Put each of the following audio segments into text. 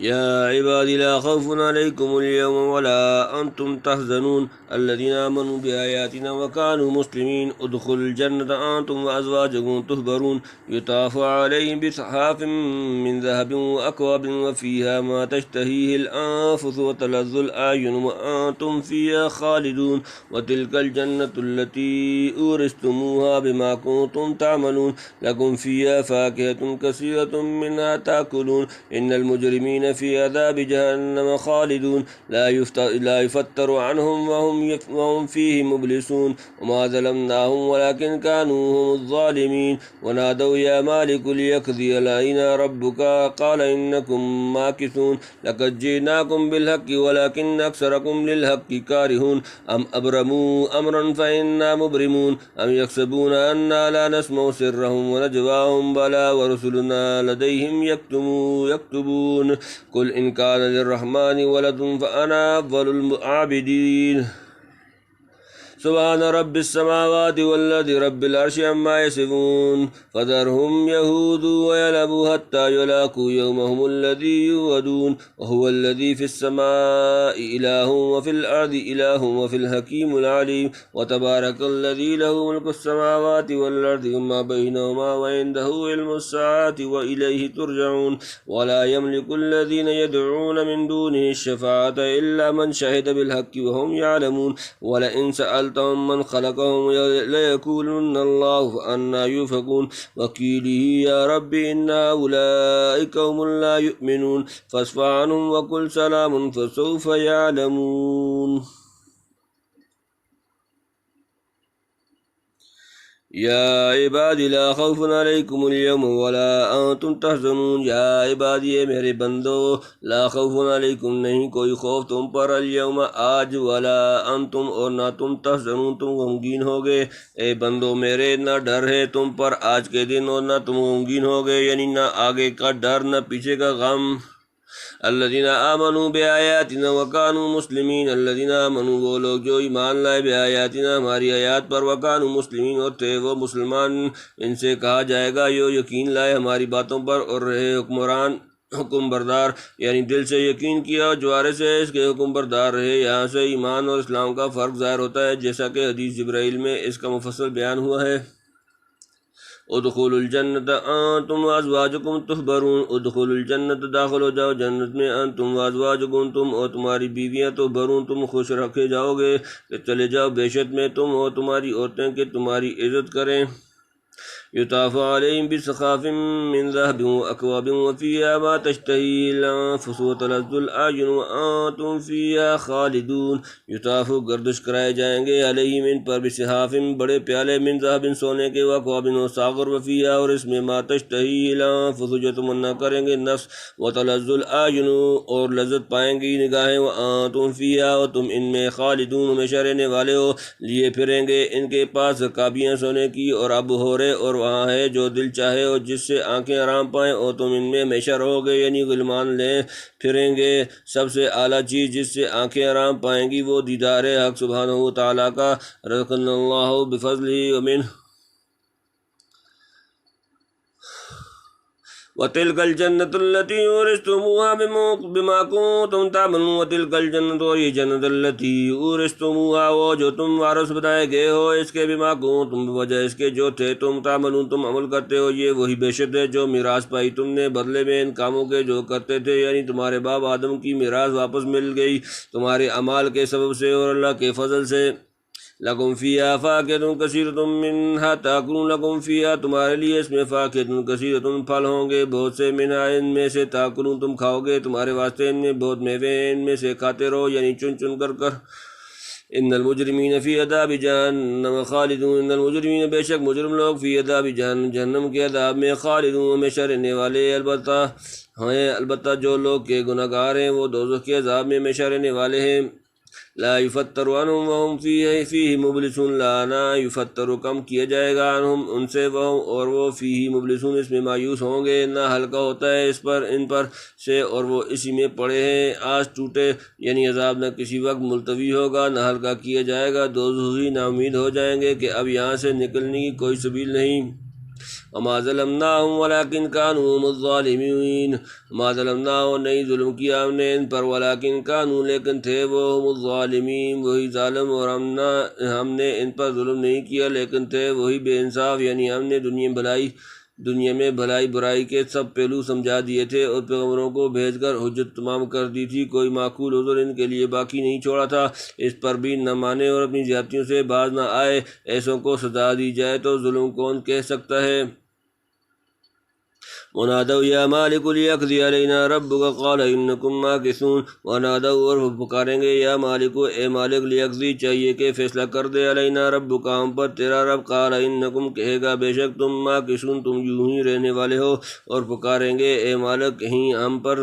يا عبادي لا خوف عليكم اليوم ولا أنتم تحزنون الذين آمنوا بآياتنا وكانوا مسلمين ادخلوا الجنة أنتم وأزواجكم تحبرون يطاف عليهم بصحاف من ذهب وأكواب وفيها ما تشتهيه الأنفس وتلذ الأعين وأنتم فيها خالدون وتلك الجنة التي أورثتموها بما كنتم تعملون لكم فيها فاكهة كثيرة منها تأكلون إن المجرمين في عذاب جهنم خالدون لا يفتر عنهم وهم فيه مبلسون وما ظلمناهم ولكن كانوا هم الظالمين ونادوا يا مالك ليقضي علينا ربك قال إنكم ماكثون لقد جئناكم بالحق ولكن أكثركم للحق كارهون أم أبرموا أمرا فإنا مبرمون أم يحسبون أنا لا نسمع سرهم ونجواهم بلى ورسلنا لديهم يكتبون قل إن كان للرحمن ولد فأنا أفضل العابدين سبحان رب السماوات والذي رب العرش عما يصفون فذرهم يهودوا ويلعبوا حتى يلاقوا يومهم الذي يوعدون وهو الذي في السماء إله وفي الأرض إله وفي الحكيم العليم وتبارك الذي له ملك السماوات والأرض وما بينهما وعنده علم الساعة وإليه ترجعون ولا يملك الذين يدعون من دونه الشفاعة إلا من شهد بالحق وهم يعلمون ولئن سألتهم من خلقهم ليقولن الله فأنى يؤفكون وكيله يا رب إن أولئك هم لا يؤمنون فاصفح عنهم وقل سلام فسوف يعلمون یا عبادی لا خوف علیکم اليوم ولا انتم تحزنون یا عبادی میرے بندو لا خوف علیکم نہیں کوئی خوف تم پر اليوم آج ولا انتم اور نہ تم تحزنون تم غمگین ہوگے اے بندو میرے نہ ڈر ہے تم پر آج کے دن اور نہ تم غمگین ہوگے یعنی نہ آگے کا ڈر نہ پیچھے کا غم الذین آمنوا بآیاتنا وکانوا مسلمین الذین آمنوا وہ لوگ جو ایمان لائے بآیاتنا ہماری آیات پر وکانوا مسلمین اور تھے وہ مسلمان ان سے کہا جائے گا جو یقین لائے ہماری باتوں پر اور رہے حکم بردار یعنی دل سے یقین کیا اور جوارے سے اس کے حکم بردار رہے یہاں سے ایمان اور اسلام کا فرق ظاہر ہوتا ہے جیسا کہ حدیث جبرائیل میں اس کا مفصل بیان ہوا ہے ادخلوا الجنت انتم وازواجکم تحبرون ادخلوا الجنت داخل ہو جاؤ جنت میں انتم وازواجکم تم اور تمہاری بیویاں تحبرون تم خوش رکھے جاؤ گے کہ چلے جاؤ بہشت میں تم اور تمہاری عورتیں کہ تمہاری عزت کریں یطاف علیہم بصحاف من ذہب واکواب وفیہا ما تشتہی الانفس وتلذ الاعین وانتم فیہا خالدون یطاف گردش کرائے جائیں گے علیہم ان پر بصحاف بڑے پیالے من ذہب سونے کے واکواب و ساغر وفیہا اور اس میں ما تشتہی الانفس جو تمنا کریں گے نفس وتلذ الاعین اور لذت پائیں گی نگاہیں وانتم فیہا اور تم ان میں خالدون ہمیشہ رہنے والے ہو لیے پھریں گے ان کے پاس کابیاں سونے کی اور اب ہورے اور وہاں ہے جو دل چاہے اور جس سے آنکھیں آرام پائیں اور تم ان میں ہمیشہ رہو گے یعنی غلمان لیں پھریں گے سب سے اعلیٰ چیز جس سے آنکھیں آرام پائیں گی وہ دیدار حق سبحانہ و تعالیٰ کا رزقنا اللہ بفضلہ ومنہ وَتِلْكَ الْجَنَّةُ الَّتِي أُورِثْتُمُوهَا بِمَا كُنتُمْ تَعْمَلُونَ وَتِلْكَ الْجَنَّةُ اور یہ جنت الَّتِي أُورِثْتُمُوهَا وہ جو تم وارث بنائے گئے ہو اس کے بِمَا كُنتُم بوجہ اس کے جو تھے تم تعملون تم عمل کرتے ہو یہ وہی بہشت ہے جو میراث پائی تم نے بدلے میں ان کاموں کے جو کرتے تھے یعنی تمہارے باپ آدم کی میراث واپس مل گئی تمہارے اعمال کے سبب سے اور اللہ کے فضل سے لکم فیہا فاکہۃ کثیرۃ منہا تاکلون لکم فیہا تمہارے لیے اس میں فاکہۃ کثیرۃ پھل ہوں گے بہت سے منہا ان میں سے تاکلون تم کھاؤ گے تمہارے واسطے ان میں بہت میوے ہیں ان میں سے کھاتے رہو یعنی چن چن کر ان المجرمین فی عذاب جہنم خالدون ان المجرمین بے شک مجرم لوگ فی عذاب جہنم کے عذاب میں خالدون ہمیشہ رہنے والے البتہ جو لوگ کے گناہ گار ہیں وہ دوزخ کے عذاب میں ہمیشہ رہنے والے ہیں لا یفتر عنہم وہم فیہ مبلسون لا نہ یفتر کم کیا جائے گا عنہم ان سے وہم اور وہ فیہ مبلسون اس میں مایوس ہوں گے نہ ہلکا ہوتا ہے اس پر ان پر سے اور وہ اسی میں پڑے ہیں آج ٹوٹے یعنی عذاب نہ کسی وقت ملتوی ہوگا نہ ہلکا کیا جائے گا دوزخی نا امید ہو جائیں گے کہ اب یہاں سے نکلنے کی کوئی سبیل نہیں وما ظلمناہم ولکن کانوا هم الظالمین، وما ظلمناہم نہیں ظلم کیا ہم نے ان پر، ولکن کانوا لیکن تھے وہ هم الظالمین وہی ظالم، اور ہم نے ان پر ظلم نہیں کیا لیکن تھے وہی بے انصاف، یعنی ہم نے دنیا میں بھلائی برائی کے سب پہلو سمجھا دیے تھے اور پیغمبروں کو بھیج کر حجت تمام کر دی تھی، کوئی معقول عذر ان کے لیے باقی نہیں چھوڑا تھا، اس پر بھی نہ مانے اور اپنی زیادتیوں سے باز نہ آئے، ایسوں کو سزا دی جائے تو ظلم کون کہہ سکتا ہے۔ ونادوا یا مالک لیقضی علینا ربک قال انکم ماکثون، ونادوا اور پکاریں گے یا مالک اے مالک، لیقضی چاہیے کہ فیصلہ کر دے، علینا ربک ہم پر تیرا رب، قال انکم کہے گا بے شک تم، ماکثون تم یوں ہی رہنے والے ہو، اور پکاریں گے اے مالک کہیں ہم پر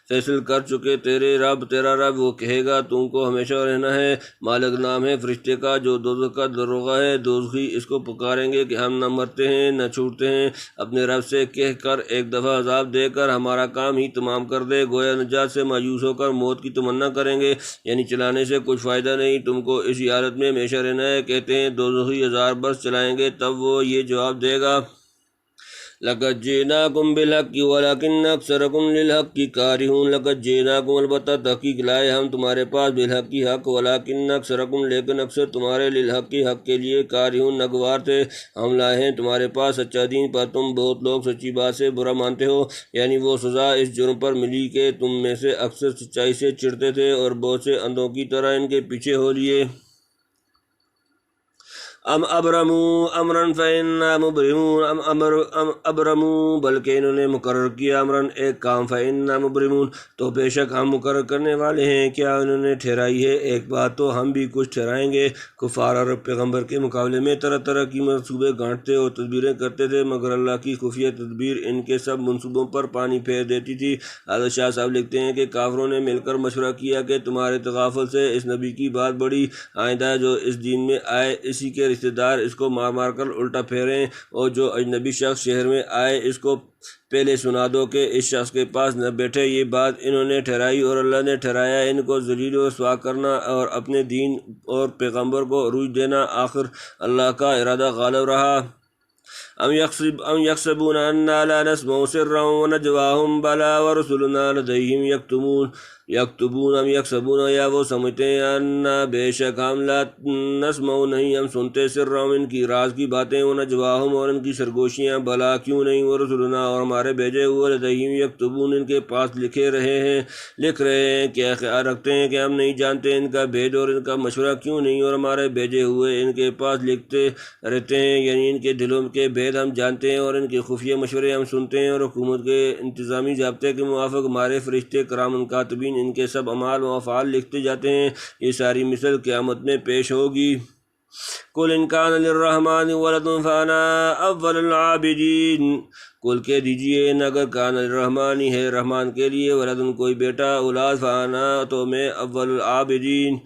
فیصل کر چکے تیرا رب، وہ کہے گا تم کو ہمیشہ رہنا ہے۔ مالک نام ہے فرشتے کا جو دوزخ کا دروغہ ہے، دوزخی اس کو پکاریں گے کہ ہم نہ مرتے ہیں نہ چھوٹتے ہیں، اپنے رب سے کہہ کر ایک دفعہ عذاب دے کر ہمارا کام ہی تمام کر دے، گویا نجات سے مایوس ہو کر موت کی تمنا کریں گے، یعنی چلانے سے کچھ فائدہ نہیں، تم کو اسی حالت میں ہمیشہ رہنا ہے۔ کہتے ہیں دوزخی 1000 برس چلائیں گے، تب وہ یہ جواب دے گا لقد جئناکم بالحق ولکن اکثرکم للحق کارہون، لقد جئناکم البتہ تحقیق لائے ہم تمہارے پاس بالحق کی حق، ولکن اکثرکم لیکن اکثر تمہارے للحق کی حق کے لیے کارہون ناگوار تھے، ہم لائے ہیں تمہارے پاس سچا دین، پر تم بہت لوگ سچی بات سے برا مانتے ہو، یعنی وہ سزا اس جرم پر ملی کہ تم میں سے اکثر سچائی سے چڑھتے تھے اور بہت سے اندھوں کی طرح ان کے پیچھے ہو لیے۔ ام ابرموا امرا فإنا مبرمون، ام ابرموا بلکہ انہوں نے مقرر کیا، امرن ایک کام، فإنا مبرمون تو بے شک ہم مقرر کرنے والے ہیں، کیا انہوں نے ٹھہرائی ہے ایک بات تو ہم بھی کچھ ٹھہرائیں گے۔ کفار عرب پیغمبر کے مقابلے میں طرح طرح کی منصوبے گانٹتے اور تدبیریں کرتے تھے، مگر اللہ کی خفیہ تدبیر ان کے سب منصوبوں پر پانی پھیر دیتی تھی۔ حضرت شاہ صاحب لکھتے ہیں کہ کافروں نے مل کر مشورہ کیا کہ تمہارے تغافل سے اس نبی کی بات بڑی، آئندہ جو اس دین میں آئے اسی کے رشتہ دار اس کو مار مار کر الٹا پھیریں، اور جو اجنبی شخص شہر میں آئے اس کو پہلے سنا دو کہ اس شخص کے پاس نہ بیٹھے۔ یہ بات انہوں نے ٹھہرائی اور اللہ نے ٹھہرایا ان کو ذلیل و رسوا کرنا اور اپنے دین اور پیغمبر کو عروج دینا، آخر اللہ کا ارادہ غالب رہا۔ ام یحسبون انا لا نسمع سرهم ونجواهم بلا ورسلنا لدیہم یکتبون ام یحسبون یا وہ سمجھتے ہیں انا بے شک ہم لا نسمع نہیں ہم سنتے سرهم ان کی راز کی باتیں، ونجواهم اور ان کی سرگوشیاں، بلا کیوں نہیں، ورسلنا اور ہمارے بھیجے ہوئے لدیہم یکتبون ان کے پاس لکھ رہے ہیں، کیا خیال رکھتے ہیں کہ ہم نہیں جانتے ان کا بھید اور ان کا مشورہ کیوں نہیں، اور ہمارے بھیجے ہوئے ان کے پاس لکھتے رہتے ہیں، یعنی ان کے دلوں کے بھید ہم جانتے ہیں اور ان کے خفیہ مشورے ہم سنتے ہیں، اور حکومت کے انتظامی ضابطے کے موافق ہمارے فرشتے کرام کاتبین ان کے سب اعمال و افعال لکھتے جاتے ہیں۔ یہ ساری مثل قیامت میں پیش ہوگی۔ قل ان کان للرحمن ولد فانا اول العابدین، قل کہہ دیجیے ان اگر کان للرحمن ہے رحمان کے لیے ولدن کوئی بیٹا اولاد، فانا تو میں اول العابدین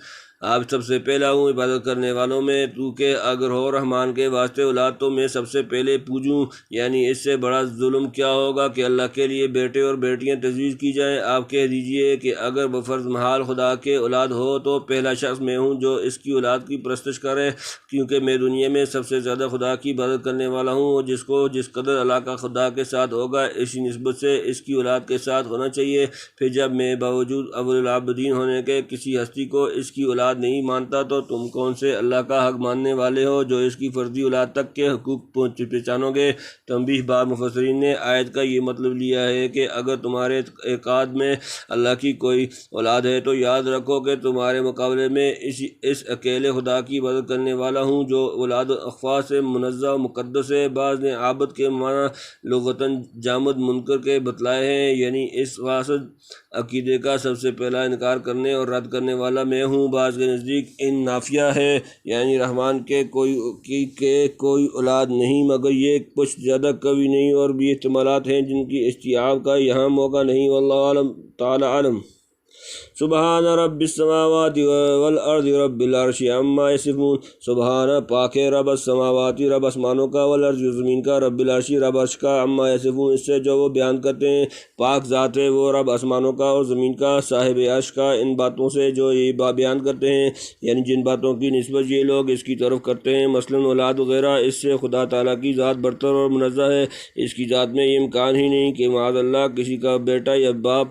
آپ سب سے پہلا ہوں عبادت کرنے والوں میں، تو کہ اگر ہو رحمان کے واسطے اولاد تو میں سب سے پہلے پوجوں، یعنی اس سے بڑا ظلم کیا ہوگا کہ اللہ کے لیے بیٹے اور بیٹیاں تجویز کی جائیں۔ آپ کہہ دیجئے کہ اگر بفرض محال خدا کے اولاد ہو تو پہلا شخص میں ہوں جو اس کی اولاد کی پرستش کرے، کیونکہ میں دنیا میں سب سے زیادہ خدا کی عبادت کرنے والا ہوں، اور جس کو جس قدر اللہ کا خدا کے ساتھ ہوگا اسی نسبت سے اس کی اولاد کے ساتھ ہونا چاہیے۔ پھر جب میں باوجود اول العابدین ہونے کے کسی ہستی کو اس کی اولاد نہیں مانتا تو تم کون سے اللہ کا حق ماننے والے ہو جو اس کی فرضی اولاد تک کے حقوق پہچانو گے۔ تنبیہ، بعض مفسرین نے آیت کا یہ مطلب لیا ہے کہ اگر تمہارے اعتقاد میں اللہ کی کوئی اولاد ہے تو یاد رکھو کہ تمہارے مقابلے میں اس اکیلے خدا کی عبادت کرنے والا ہوں جو اولاد اخوا سے منزہ و مقدس ہے۔ بعض نے عابد کے معنی لغتاً جامد منکر کے بتلائے ہیں، یعنی اس فاسد عقیدے کا سب سے پہلا انکار کرنے اور رد کرنے والا میں ہوں۔ بعض کے نزدیک ان نافیہ ہے، یعنی رحمان کے کوئی اولاد نہیں، مگر یہ کچھ زیادہ قوی نہیں، اور بھی احتمالات ہیں جن کی استیعاب کا یہاں موقع نہیں، واللہ تعالی عالم۔ سبحان رب السماوات والارض رب العرش عما یصفون، سبحان پاک ہے رب السماوات، رب آسمانوں کا، والارض زمین کا، رب العرش رب عرش کا، عما یصفون اس سے جو وہ بیان کرتے ہیں، پاک ذات ہے وہ رب آسمانوں کا اور زمین کا، صاحب عرش کا ان باتوں سے جو یہ بیان کرتے ہیں، یعنی جن باتوں کی نسبت یہ لوگ اس کی طرف کرتے ہیں، مثلا اولاد وغیرہ، اس سے خدا تعالیٰ کی ذات برتر اور منزہ ہے، اس کی ذات میں یہ امکان ہی نہیں کہ معاذ اللہ کسی کا بیٹا یا باپ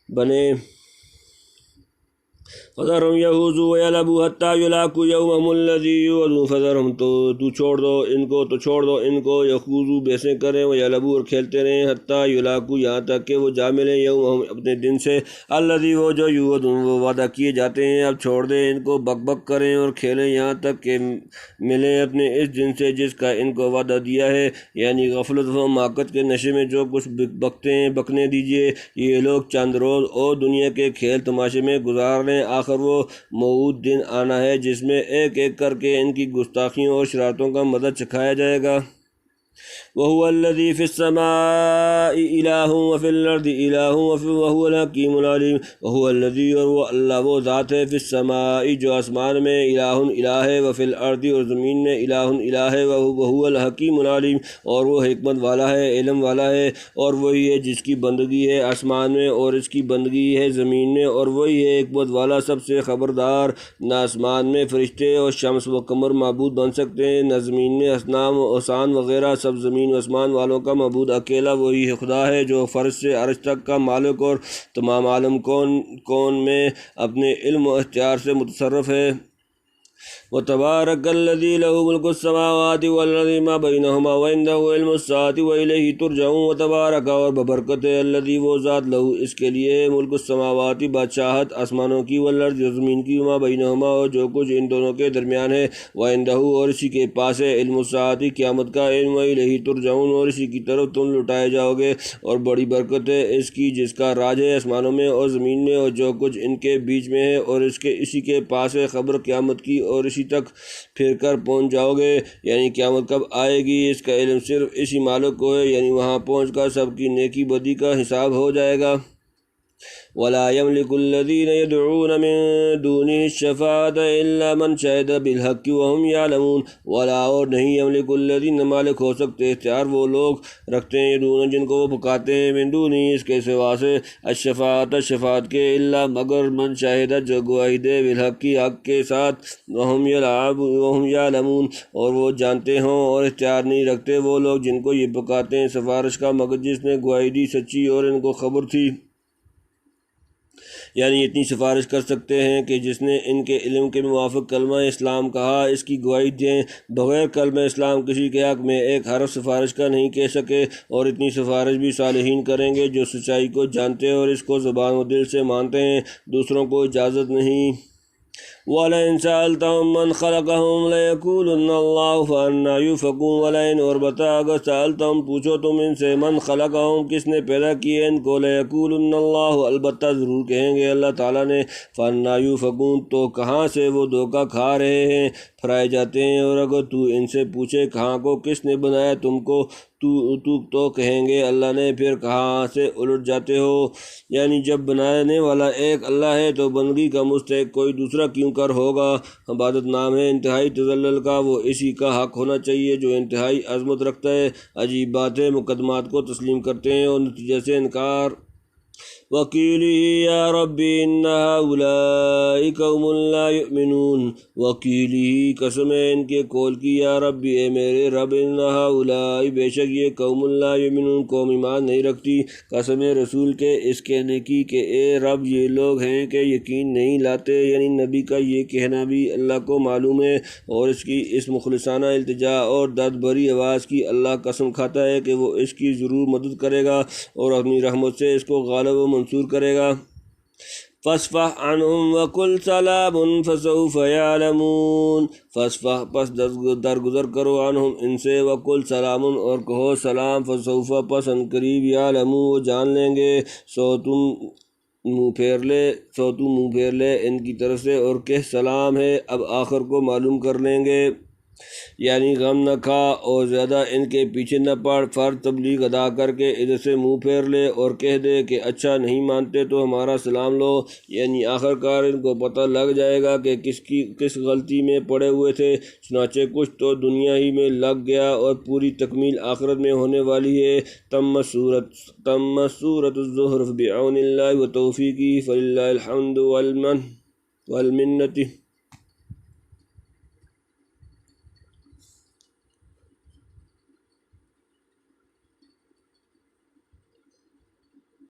بنے۔ فذرهم یخوضوا ویلعبوا حتی یلاقوا یومهم الذی یوعدون، فذرهم تو چھوڑ دو ان کو یخوضوا بیسیں کریں، ویلعبوا اور کھیلتے رہیں، حتی یلاقوا یہاں تک کہ وہ جا ملیں، یومهم اپنے دن سے، الذی وہ جو یوعدون وہ وعدہ کیے جاتے ہیں، اب چھوڑ دیں ان کو، بک بک کریں اور کھیلیں یہاں تک کہ ملیں اپنے اس دن سے جس کا ان کو وعدہ دیا ہے، یعنی غفلت و حماقت کے نشے میں جو کچھ بکتے ہیں بکنے دیجیے، یہ لوگ چند روز اور دنیا کے کھیل تماشے میں گزار لیں، آخر وہ موعود دن آنا ہے جس میں ایک ایک کر کے ان کی گستاخیوں اور شرارتوں کا مزہ چکھایا جائے گا۔ وَهُوَ الَّذِي فِي السَّمَاءِ إِلَٰهٌ وَفِي الْأَرْضِ إِلَٰهٌ وَهُوَ الْحَكِيمُ الْعَلِيمُ وَهُوَ الَّذِي اور وہ اللہ وہ ذات ہے، فِي السَّمَاءِ جو آسمان میں، إِلَٰهٌ الہ ہے، وَفِي الْأَرْضِ اور زمین میں، إِلَٰهٌ الہ ہے، وَهُوَ الْحَكِيمُ الْعَلِيمُ اور وہ حکمت والا ہے، علم والا ہے، اور وہی ہے جس کی بندگی ہے آسمان میں اور اس کی بندگی ہے زمین میں، اور وہی ہے حکمت والا سب سے خبردار۔ نہ آسمان میں فرشتے اور شمس و قمر معبود بن سکتے ہیں، نہ زمین میں اصنام و اوثان وغیرہ، سب زمین و آسمان والوں کا معبود اکیلا وہی خدا ہے جو فرش سے عرش تک کا مالک اور تمام عالم کون میں اپنے علم و اختیار سے متصرف ہے۔ وَتَبَارَكَ الَّذِي لَهُ مُلْكُ السَّمَاوَاتِ وَالْأَرْضِ مَا بَيْنَهُمَا وَعِندَهُ عِلْمُ السَّاعَةِ وَإِلَيْهِ تُرْجَعُونَ وَتَبَارَكَ اور ببرکت ہے الَّذِي وہ ذات لَهُ اس کے لیے ملک السماوات بادشاہت آسمانوں کی، والارض زمین کی، وما بینہما اور جو کچھ ان دونوں کے درمیان ہے، وعندہ اور اسی کے پاس ہے علم الساعۃ قیامت کا علم، وإلیہ ترجعون اور اسی کی طرف تم لٹائے جاؤ گے، اور بڑی برکت ہے اس کی جس کا راج ہے آسمانوں میں اور زمین میں اور جو کچھ ان کے بیچ میں ہے، اور اسی کے پاس ہے خبر قیامت کی، اور اسی تک پھر کر پہنچ جاؤ گے، یعنی قیامت کب آئے گی اس کا علم صرف اسی مالک کو ہے، یعنی وہاں پہنچ کر سب کی نیکی بدی کا حساب ہو جائے گا۔ وَلَا يَمْلِكُ الَّذِينَ يَدْعُونَ مِن دُونِهِ الشَّفَاعَةَ إِلَّا مَنْ شَهِدَ بِالْحَقِّ وَهُمْ يَعْلَمُونَ وَلَا اور نہیں يَمْلِكُ الَّذِينَ مالک ہو سکتے اختیار وہ لوگ رکھتے ہیں، يدعون جن کو وہ پکارتے ہیں، من دونه اس کے سوا سے، الشفاعت شفاعت کے، إِلَّا مگر من شَهِدَ جو گواہی دے، بالحق حق کے ساتھ، وَهُمْ يَعْلَمُونَ اور وہ جانتے ہوں، اور اختیار نہیں رکھتے وہ لوگ جن کو یہ پکارتے ہیں سفارش کا مگر جس نے گواہی دی سچی اور ان کو خبر تھی، یعنی اتنی سفارش کر سکتے ہیں کہ جس نے ان کے علم کے موافق کلمہ اسلام کہا اس کی گواہی دیں، بغیر کلمہ اسلام کسی کے حق میں ایک حرف سفارش کا نہیں کہہ سکے، اور اتنی سفارش بھی صالحین کریں گے جو سچائی کو جانتے اور اس کو زبان و دل سے مانتے ہیں، دوسروں کو اجازت نہیں۔ وَلَئِن سَأَلْتَهُم مَّنْ خَلَقَهُمْ لَيَقُولُنَّ اللَّهُ فَأَنَّىٰ يُؤْفَكُونَ وَلَئِن اور بتا اگر سألتهم پوچھو تم ان سے، من خلقهم کس نے پیدا کیے ان کو، لَيَقُولُنَّ اللَّهُ البتہ ضرور کہیں گے اللہ تعالیٰ نے، فَأَنَّىٰ يُؤْفَكُونَ تو کہاں سے وہ دھوکہ کھا رہے ہیں، پھرائے جاتے ہیں، اور اگر تو ان سے پوچھے کہاں کو کس نے بنایا تم کو، تو کہیں گے اللہ نے، پھر کہاں سے الٹ جاتے ہو، یعنی جب بنانے والا ایک اللہ ہے تو بندگی کا مستحق کوئی دوسرا کیوں کر ہوگا۔ عبادت نام ہے انتہائی تذلل کا، وہ اسی کا حق ہونا چاہیے جو انتہائی عظمت رکھتا ہے۔ عجیب بات ہے مقدمات کو تسلیم کرتے ہیں اور نتیجے سے انکار۔ وَقِيلِهِ يَا رَبِّ إِنَّ هَؤُلَاءِ قَوْمٌ لَا يُؤْمِنُونَ وَقِيلِهِ قسم ہے ان کے قول کی، یا رب اے میرے رب، إِنَّ هَؤُلَاءِ بے شک یہ قوم لا يؤمنون قوم ایمان نہیں رکھتی، قسم ہے رسول کے اس کہنے کی کہ اے رب یہ لوگ ہیں کہ یقین نہیں لاتے، یعنی نبی کا یہ کہنا بھی اللہ کو معلوم ہے، اور اس کی اس مخلصانہ التجا اور درد بھری آواز کی اللہ قسم کھاتا ہے کہ وہ اس کی ضرور مدد کرے گا اور اپنی رحمت سے اس کو غالب و منصور کرے گا۔ فَاصْفَحْ عَنْهُمْ وَقُلْ سَلَامٌ فَسَوْفَ يَعْلَمُونَ فَاصْفَحْ پس درگزر کرو عنہم ان سے، وَقُلْ سَلَامٌ اور کہو سلام، فَسَوْفَ پس ان قریب، يَعْلَمُونَ وہ جان لیں گے، سو تم منہ پھیر لے ان کی طرف سے اور کہ سلام ہے، اب آخر کو معلوم کر لیں گے۔ یعنی غم نہ کھا اور زیادہ ان کے پیچھے نہ پڑ، فرض تبلیغ ادا کر کے ادھر سے منہ پھیر لے اور کہہ دے کہ اچھا نہیں مانتے تو ہمارا سلام لو، یعنی آخر کار ان کو پتہ لگ جائے گا کہ کس غلطی میں پڑے ہوئے تھے۔ چنانچہ کچھ تو دنیا ہی میں لگ گیا اور پوری تکمیل آخرت میں ہونے والی ہے۔ تم سورۃ الزخرف بعون اللہ و توفیقہ فللہ الحمد والمنت۔